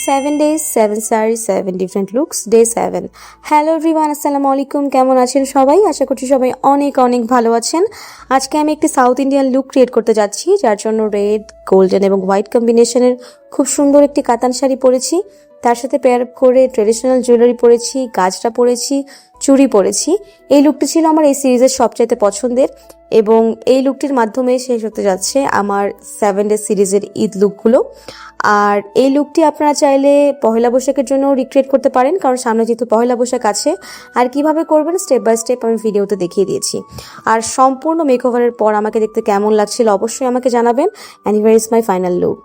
7 days 7 sarees 7 different looks day 7 hello everyone আসসালামু আলাইকুম কেমন আছেন সবাই আশা করছি সবাই অনেক অনেক ভালো আছেন আজকে আমি একটি সাউথ ইন্ডিয়ান লুক ক্রিয়েট করতে যাচ্ছি যার জন্য রেড গোল্ডেন এবং হোয়াইট কম্বিনেশনের খুব সুন্দর একটি কাতান শাড়ি পরেছি তার সাথে পেয়ার করে ট্রেডিশনাল জুয়েলারি পরেছি গাজরা পরেছি চুড়ি পরেছি এই লুকটি ছিল আমার এই সিরিজের সবচাইতে পছন্দের এবং এই লুকটির মাধ্যমে শেষ হতে যাচ্ছে আমার 7 ডে সিরিজের ঈদ লুকগুলো আর এই লুকটি আপনারা চাইলে পহেলা বৈশাখের জন্য রিক্রিয়েট করতে পারেন কারণ সামনে যেহেতু পহেলা বৈশাখ আছে আর কিভাবে করবেন স্টেপ বাই স্টেপ আমি ভিডিওতে দেখিয়ে দিয়েছি আর সম্পূর্ণ মেকওভারের পর আমাকে দেখতে কেমন লাগছিল অবশ্যই আমাকে জানাবেন and here is my final look